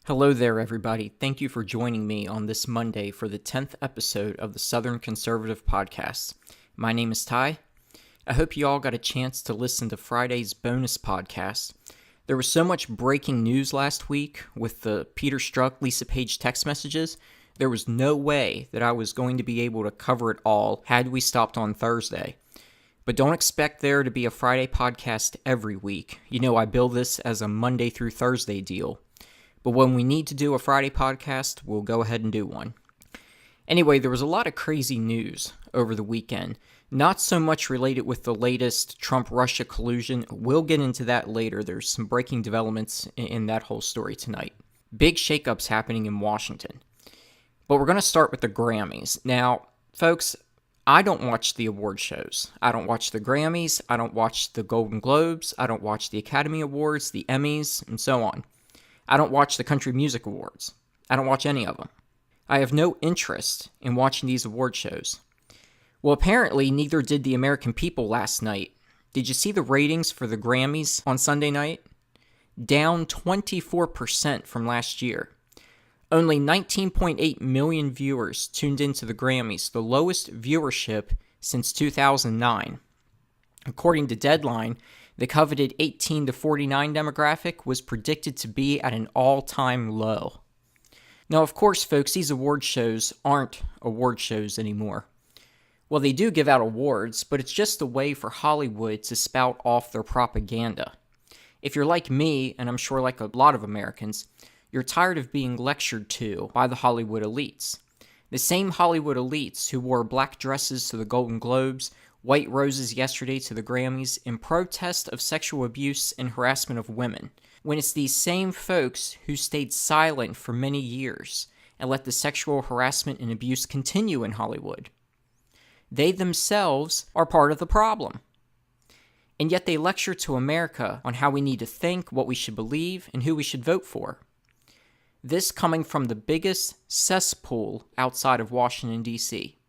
Hello there, everybody. Thank you for joining me on this Monday for the 10th episode of the Southern Conservative Podcast. My name is Ty. I hope you all got a chance to listen to Friday's bonus podcast. There was so much breaking news last week with the Peter Strzok, Lisa Page text messages. There was no way that I was going to be able to cover it all had we stopped on Thursday. But don't expect there to be a Friday podcast every week. You know, I bill this as a Monday through Thursday deal. But when we need to do a Friday podcast, we'll go ahead and do one. Anyway, there was a lot of crazy news over the weekend. Not so much related with the latest Trump-Russia collusion. We'll get into that later. There's some breaking developments in that whole story tonight. Big shakeups happening in Washington. But we're going to start with the Grammys. Now, folks, I don't watch the award shows. I don't watch the Grammys. I don't watch the Golden Globes. I don't watch the Academy Awards, the Emmys, and so on. I don't watch the Country Music Awards. I don't watch any of them. I have no interest in watching these award shows. Well, apparently, neither did the American people last night. Did you see the ratings for the Grammys on Sunday night? Down 24% from last year. Only 19.8 million viewers tuned into the Grammys, the lowest viewership since 2009. According to Deadline, the coveted 18 to 49 demographic was predicted to be at an all-time low. Now, of course, folks, these award shows aren't award shows anymore. Well, they do give out awards, but it's just a way for Hollywood to spout off their propaganda. If you're like me, and I'm sure like a lot of Americans, you're tired of being lectured to by the Hollywood elites. The same Hollywood elites who wore black dresses to the Golden Globes, white roses yesterday to the Grammys in protest of sexual abuse and harassment of women, when it's these same folks who stayed silent for many years and let the sexual harassment and abuse continue in Hollywood. They themselves are part of the problem. And yet they lecture to America on how we need to think, what we should believe, and who we should vote for. This coming from the biggest cesspool outside of Washington, D.C.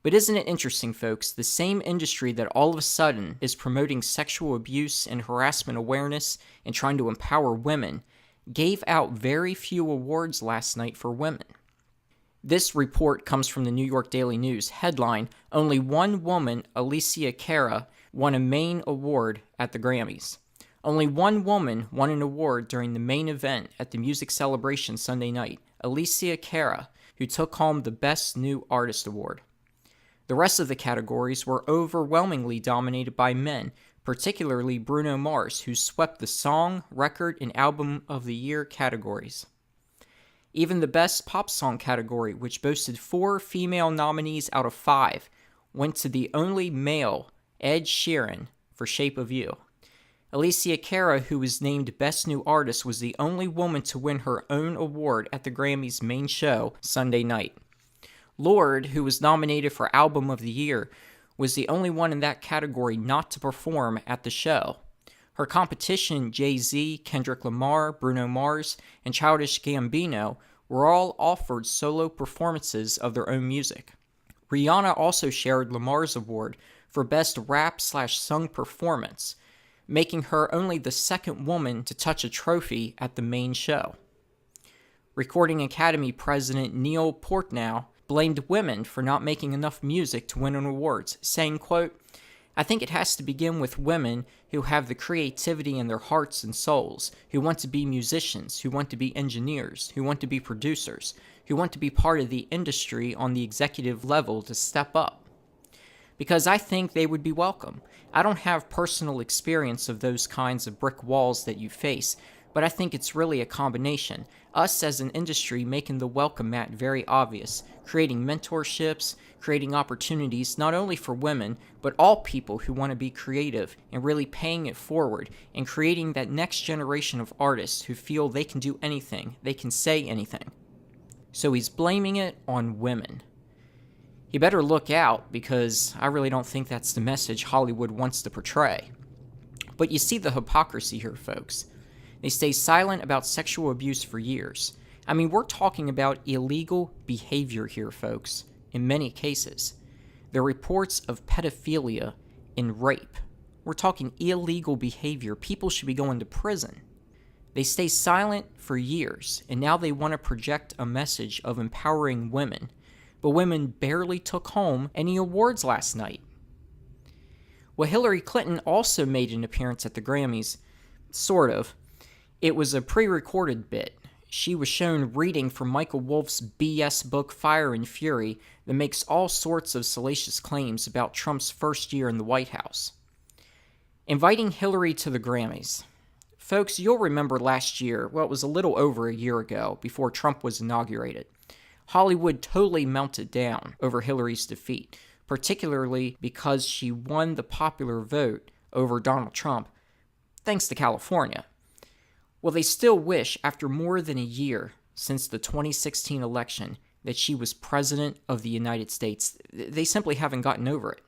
But isn't it interesting, folks, the same industry that all of a sudden is promoting sexual abuse and harassment awareness and trying to empower women, gave out very few awards last night for women. This report comes from the New York Daily News. Headline, only one woman, Alicia Cara, won a main award at the Grammys. Only one woman won an award during the main event at the music celebration Sunday night, Alicia Cara, who took home the Best New Artist Award. The rest of the categories were overwhelmingly dominated by men, particularly Bruno Mars, who swept the Song, Record, and Album of the Year categories. Even the Best Pop Song category, which boasted 4 female nominees out of 5, went to the only male, Ed Sheeran, for Shape of You. Alicia Cara, who was named Best New Artist, was the only woman to win her own award at the Grammys main show Sunday night. Lorde, who was nominated for Album of the Year, was the only one in that category not to perform at the show. Her competition, Jay-Z, Kendrick Lamar, Bruno Mars, and Childish Gambino, were all offered solo performances of their own music. Rihanna also shared Lamar's award for Best Rap/Sung Performance, making her only the second woman to touch a trophy at the main show. Recording Academy President Neil Portnow blamed women for not making enough music to win an awards, saying, quote, I think it has to begin with women who have the creativity in their hearts and souls, who want to be musicians, who want to be engineers, who want to be producers, who want to be part of the industry on the executive level to step up. Because I think they would be welcome. I don't have personal experience of those kinds of brick walls that you face, but I think it's really a combination. Us as an industry making the welcome mat very obvious, creating mentorships, creating opportunities not only for women, but all people who want to be creative and really paying it forward and creating that next generation of artists who feel they can do anything, they can say anything. So he's blaming it on women. He better look out because I really don't think that's the message Hollywood wants to portray. But you see the hypocrisy here, folks. They stay silent about sexual abuse for years. I mean, we're talking about illegal behavior here, folks, in many cases. There are reports of pedophilia and rape. We're talking illegal behavior. People should be going to prison. They stay silent for years, and now they want to project a message of empowering women. But women barely took home any awards last night. Well, Hillary Clinton also made an appearance at the Grammys. Sort of. It was a pre-recorded bit. She was shown reading from Michael Wolff's BS book Fire and Fury that makes all sorts of salacious claims about Trump's first year in the White House. Inviting Hillary to the Grammys. Folks, you'll remember last year, well, it was a little over a year ago, before Trump was inaugurated. Hollywood totally melted down over Hillary's defeat, particularly because she won the popular vote over Donald Trump, thanks to California. Well, they still wish, after more than a year since the 2016 election, that she was president of the United States. They simply haven't gotten over it.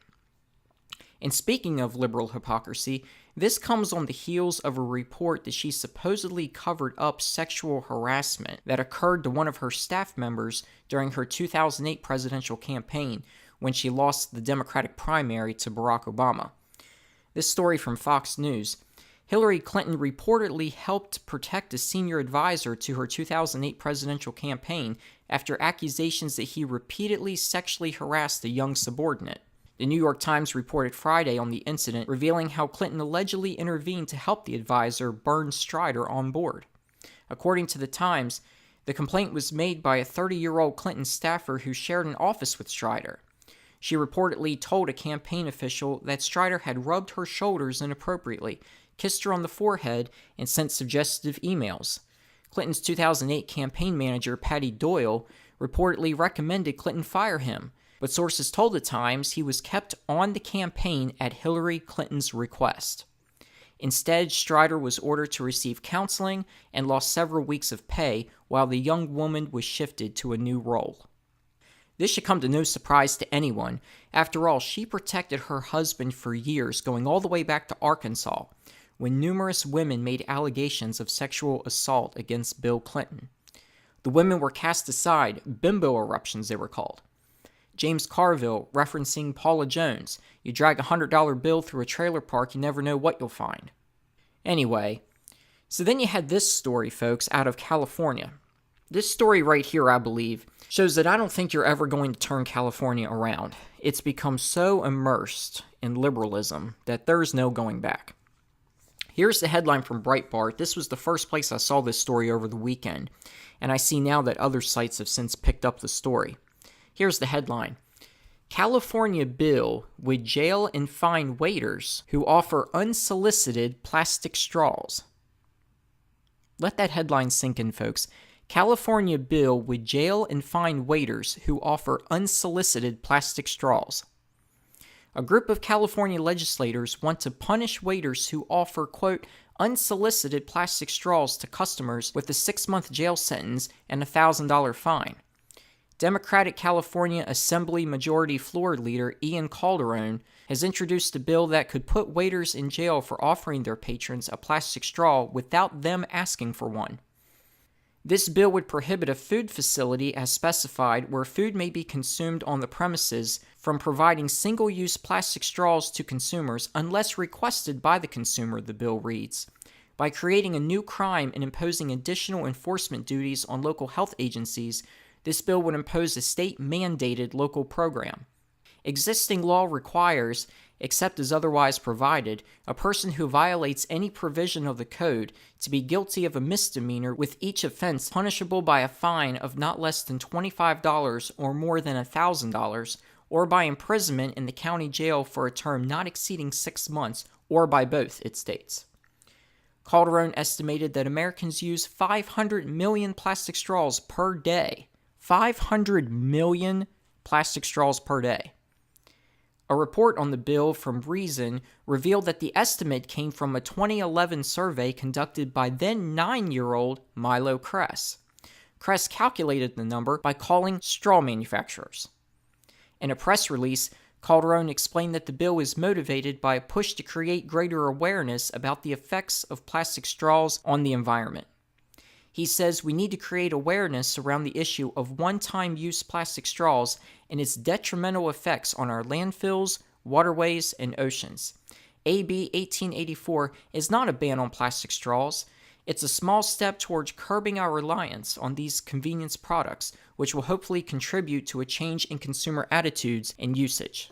And speaking of liberal hypocrisy, this comes on the heels of a report that she supposedly covered up sexual harassment that occurred to one of her staff members during her 2008 presidential campaign when she lost the Democratic primary to Barack Obama. This story from Fox News. Hillary Clinton reportedly helped protect a senior advisor to her 2008 presidential campaign after accusations that he repeatedly sexually harassed a young subordinate. The New York Times reported Friday on the incident, revealing how Clinton allegedly intervened to help the advisor burn Strider on board. According to the Times, the complaint was made by a 30-year-old Clinton staffer who shared an office with Strider. She reportedly told a campaign official that Strider had rubbed her shoulders inappropriately, kissed her on the forehead, and sent suggestive emails. Clinton's 2008 campaign manager, Patty Doyle, reportedly recommended Clinton fire him, but sources told the Times he was kept on the campaign at Hillary Clinton's request. Instead, Strider was ordered to receive counseling and lost several weeks of pay while the young woman was shifted to a new role. This should come to no surprise to anyone. After all, she protected her husband for years, going all the way back to Arkansas, when numerous women made allegations of sexual assault against Bill Clinton. The women were cast aside, bimbo eruptions they were called. James Carville referencing Paula Jones, you drag a $100 bill through a trailer park, you never know what you'll find. Anyway, so then you had this story, folks, out of California. This story right here, I believe, shows that I don't think you're ever going to turn California around. It's become so immersed in liberalism that there's no going back. Here's the headline from Breitbart. This was the first place I saw this story over the weekend, and I see now that other sites have since picked up the story. Here's the headline. California bill would jail and fine waiters who offer unsolicited plastic straws. Let that headline sink in, folks. California bill would jail and fine waiters who offer unsolicited plastic straws. A group of California legislators want to punish waiters who offer, quote, unsolicited plastic straws to customers with a 6-month jail sentence and a $1,000 fine. Democratic California Assembly Majority Floor Leader Ian Calderon has introduced a bill that could put waiters in jail for offering their patrons a plastic straw without them asking for one. This bill would prohibit a food facility as specified where food may be consumed on the premises from providing single-use plastic straws to consumers unless requested by the consumer, the bill reads. By creating a new crime and imposing additional enforcement duties on local health agencies, this bill would impose a state-mandated local program. Existing law requires, except as otherwise provided, a person who violates any provision of the code to be guilty of a misdemeanor, with each offense punishable by a fine of not less than $25 or more than $1,000, or by imprisonment in the county jail for a term not exceeding 6 months, or by both, it states. Calderon estimated that Americans use 500 million plastic straws per day. 500 million plastic straws per day. A report on the bill from Reason revealed that the estimate came from a 2011 survey conducted by then 9-year-old Milo Kress. Kress calculated the number by calling straw manufacturers. In a press release, Calderon explained that the bill is motivated by a push to create greater awareness about the effects of plastic straws on the environment. He says we need to create awareness around the issue of one-time use plastic straws and its detrimental effects on our landfills, waterways, and oceans. AB 1884 is not a ban on plastic straws. It's a small step towards curbing our reliance on these convenience products, which will hopefully contribute to a change in consumer attitudes and usage.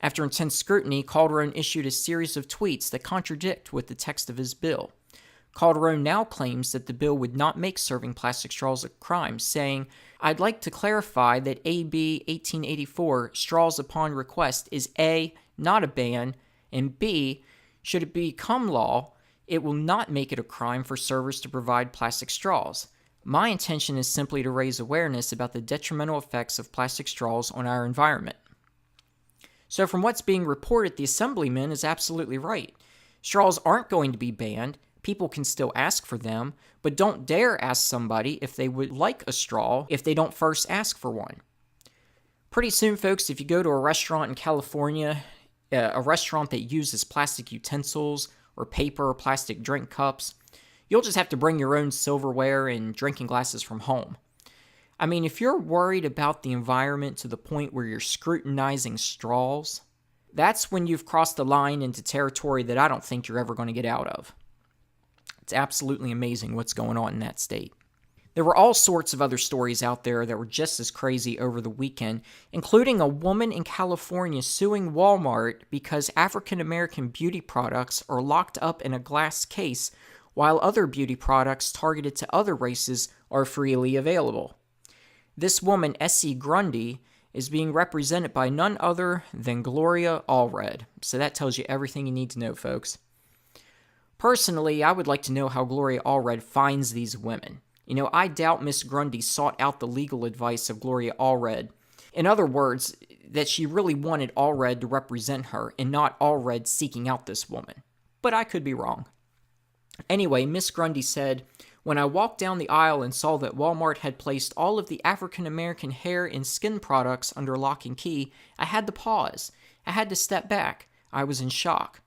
After intense scrutiny, Calderon issued a series of tweets that contradict with the text of his bill. Calderon now claims that the bill would not make serving plastic straws a crime, saying, "I'd like to clarify that AB 1884, straws upon request, is A, not a ban, and B, should it become law, it will not make it a crime for servers to provide plastic straws. My intention is simply to raise awareness about the detrimental effects of plastic straws on our environment." So from what's being reported, the assemblyman is absolutely right. Straws aren't going to be banned. People can still ask for them, but don't dare ask somebody if they would like a straw if they don't first ask for one. Pretty soon, folks, if you go to a restaurant in California, a restaurant that uses plastic utensils or paper or plastic drink cups, you'll just have to bring your own silverware and drinking glasses from home. I mean, if you're worried about the environment to the point where you're scrutinizing straws, that's when you've crossed the line into territory that I don't think you're ever going to get out of. It's absolutely amazing what's going on in that state. There were all sorts of other stories out there that were just as crazy over the weekend, including a woman in California suing Walmart because African American beauty products are locked up in a glass case while other beauty products targeted to other races are freely available. This woman, Essie Grundy, is being represented by none other than Gloria Allred. So that tells you everything you need to know, folks. Personally, I would like to know how Gloria Allred finds these women. You know, I doubt Miss Grundy sought out the legal advice of Gloria Allred. In other words, that she really wanted Allred to represent her and not Allred seeking out this woman. But I could be wrong. Anyway, Miss Grundy said, "When I walked down the aisle and saw that Walmart had placed all of the African American hair and skin products under lock and key, I had to pause. I had to step back. I was in shock.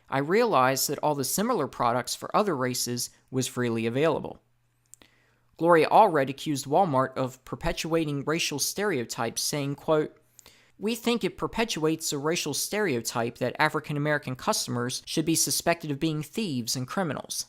I realized that all the similar products for other races was freely available." Gloria Allred accused Walmart of perpetuating racial stereotypes, saying, quote, "We think it perpetuates a racial stereotype that African American customers should be suspected of being thieves and criminals."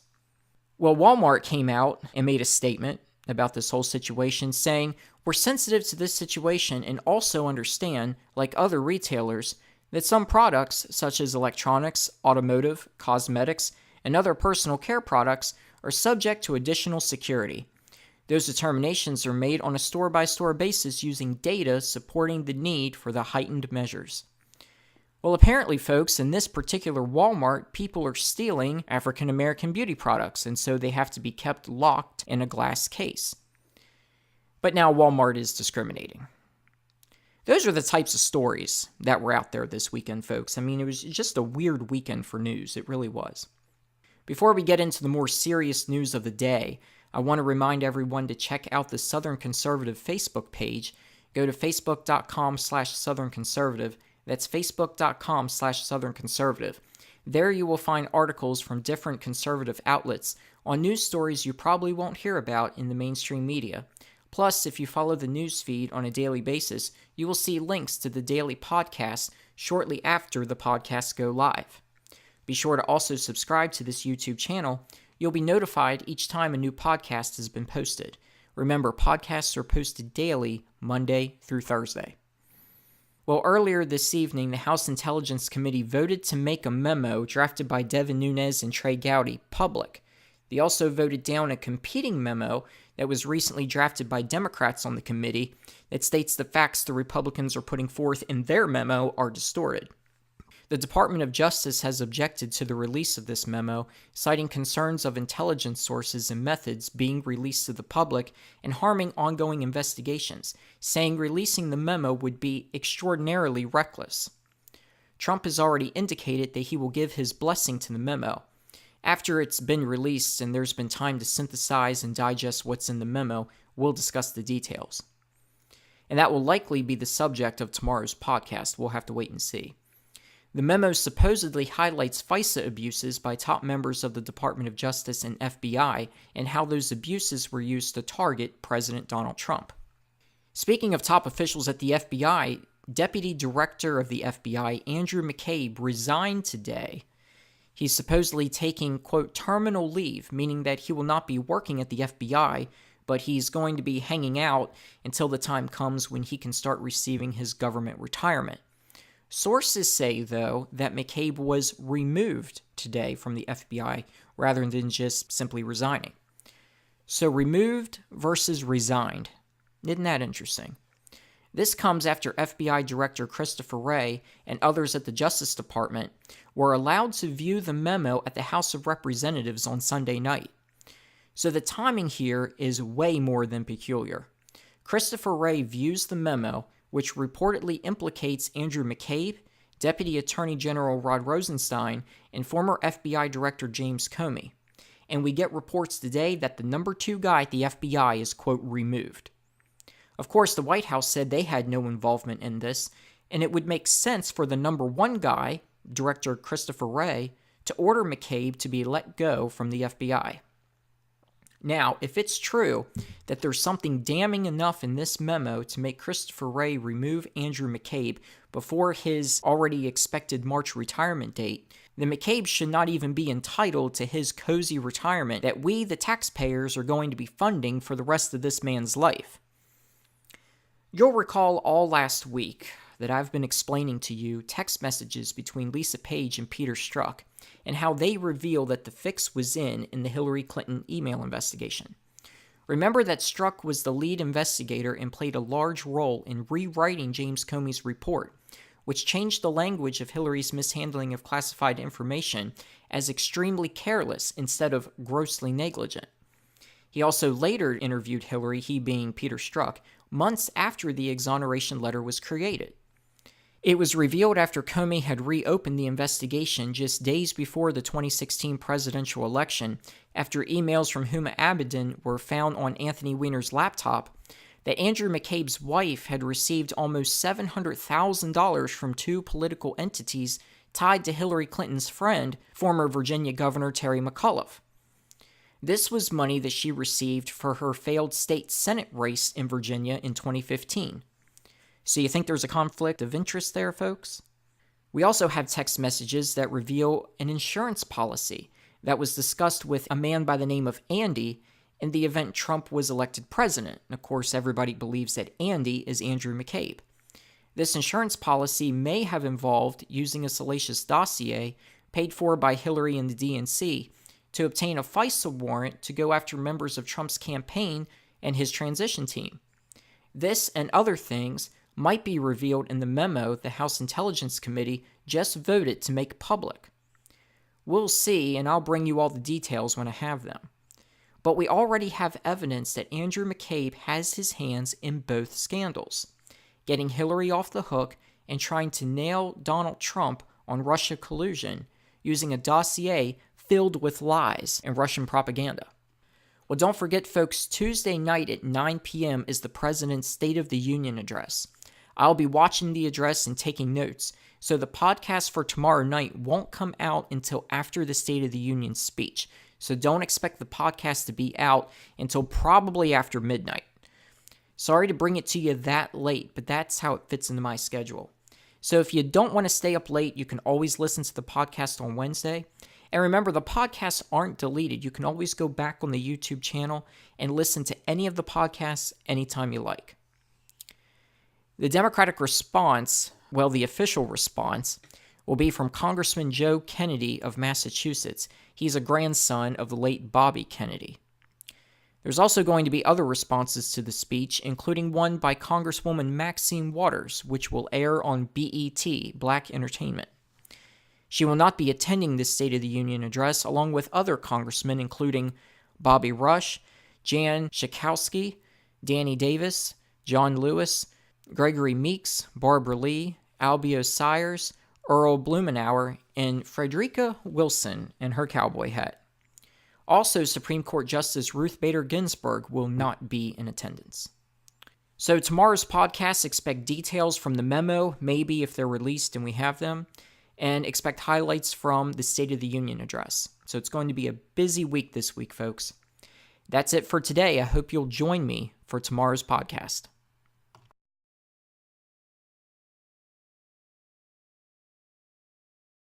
Well, Walmart came out and made a statement about this whole situation, saying, "We're sensitive to this situation and also understand, like other retailers, that some products, such as electronics, automotive, cosmetics, and other personal care products, are subject to additional security. Those determinations are made on a store-by-store basis using data supporting the need for the heightened measures." Well, apparently, folks, in this particular Walmart, people are stealing African American beauty products, and so they have to be kept locked in a glass case. But now Walmart is discriminating. Those are the types of stories that were out there this weekend, folks. I mean, it was just a weird weekend for news. It really was. Before we get into the more serious news of the day, I want to remind everyone to check out the Southern Conservative Facebook page. Go to facebook.com/Southern Conservative. That's facebook.com/Southern Conservative. There you will find articles from different conservative outlets on news stories you probably won't hear about in the mainstream media. Plus, if you follow the news feed on a daily basis, you will see links to the daily podcasts shortly after the podcasts go live. Be sure to also subscribe to this YouTube channel. You'll be notified each time a new podcast has been posted. Remember, podcasts are posted daily, Monday through Thursday. Well, earlier this evening, the House Intelligence Committee voted to make a memo drafted by Devin Nunes and Trey Gowdy public. They also voted down a competing memo that was recently drafted by Democrats on the committee that states the facts the Republicans are putting forth in their memo are distorted. The Department of Justice has objected to the release of this memo, citing concerns of intelligence sources and methods being released to the public and harming ongoing investigations, saying releasing the memo would be extraordinarily reckless. Trump has already indicated that he will give his blessing to the memo. After it's been released and there's been time to synthesize and digest what's in the memo, we'll discuss the details. And that will likely be the subject of tomorrow's podcast. We'll have to wait and see. The memo supposedly highlights FISA abuses by top members of the Department of Justice and FBI and how those abuses were used to target President Donald Trump. Speaking of top officials at the FBI, Deputy Director of the FBI, Andrew McCabe, resigned today. He's supposedly taking, quote, terminal leave, meaning that he will not be working at the FBI, but he's going to be hanging out until the time comes when he can start receiving his government retirement. Sources say, though, that McCabe was removed today from the FBI rather than just simply resigning. So removed versus resigned. Isn't that interesting? This comes after FBI Director Christopher Wray and others at the Justice Department were allowed to view the memo at the House of Representatives on Sunday night. So the timing here is way more than peculiar. Christopher Wray views the memo, which reportedly implicates Andrew McCabe, Deputy Attorney General Rod Rosenstein, and former FBI Director James Comey. And we get reports today that the number 2 guy at the FBI is, quote, removed. Of course, the White House said they had no involvement in this, and it would make sense for the number 1 guy, Director Christopher Wray, to order McCabe to be let go from the FBI. Now, if it's true that there's something damning enough in this memo to make Christopher Wray remove Andrew McCabe before his already expected March retirement date, then McCabe should not even be entitled to his cozy retirement that we, the taxpayers, are going to be funding for the rest of this man's life. You'll recall all last week that I've been explaining to you text messages between Lisa Page and Peter Strzok and how they reveal that the fix was in the Hillary Clinton email investigation. Remember that Strzok was the lead investigator and played a large role in rewriting James Comey's report, which changed the language of Hillary's mishandling of classified information as extremely careless instead of grossly negligent. He also later interviewed Hillary, he being Peter Strzok, months after the exoneration letter was created. It was revealed after Comey had reopened the investigation just days before the 2016 presidential election, after emails from Huma Abedin were found on Anthony Weiner's laptop, that Andrew McCabe's wife had received almost $700,000 from 2 political entities tied to Hillary Clinton's friend, former Virginia Governor Terry McAuliffe. This was money that she received for her failed state Senate race in Virginia in 2015. So you think there's a conflict of interest there, folks? We also have text messages that reveal an insurance policy that was discussed with a man by the name of Andy in the event Trump was elected president. And of course, everybody believes that Andy is Andrew McCabe. This insurance policy may have involved using a salacious dossier paid for by Hillary and the DNC to obtain a FISA warrant to go after members of Trump's campaign and his transition team. This and other things might be revealed in the memo the House Intelligence Committee just voted to make public. We'll see, and I'll bring you all the details when I have them. But we already have evidence that Andrew McCabe has his hands in both scandals, getting Hillary off the hook and trying to nail Donald Trump on Russia collusion using a dossier filled with lies and Russian propaganda. Well, don't forget, folks, Tuesday night at 9 p.m. is the President's State of the Union address. I'll be watching the address and taking notes, so the podcast for tomorrow night won't come out until after the State of the Union speech. So don't expect the podcast to be out until probably after midnight. Sorry to bring it to you that late, but that's how it fits into my schedule. So if you don't want to stay up late, you can always listen to the podcast on Wednesday. And remember, the podcasts aren't deleted. You can always go back on the YouTube channel and listen to any of the podcasts anytime you like. The Democratic response, well, the official response, will be from Congressman Joe Kennedy of Massachusetts. He's a grandson of the late Bobby Kennedy. There's also going to be other responses to the speech, including one by Congresswoman Maxine Waters, which will air on BET, Black Entertainment. She will not be attending this State of the Union address, along with other congressmen, including Bobby Rush, Jan Schakowsky, Danny Davis, John Lewis, Gregory Meeks, Barbara Lee, Albio Sires, Earl Blumenauer, and Frederica Wilson in her cowboy hat. Also, Supreme Court Justice Ruth Bader Ginsburg will not be in attendance. So tomorrow's podcast, expect details from the memo, maybe if they're released and we have them, and expect highlights from the State of the Union address. So it's going to be a busy week this week, folks. That's it for today. I hope you'll join me for tomorrow's podcast.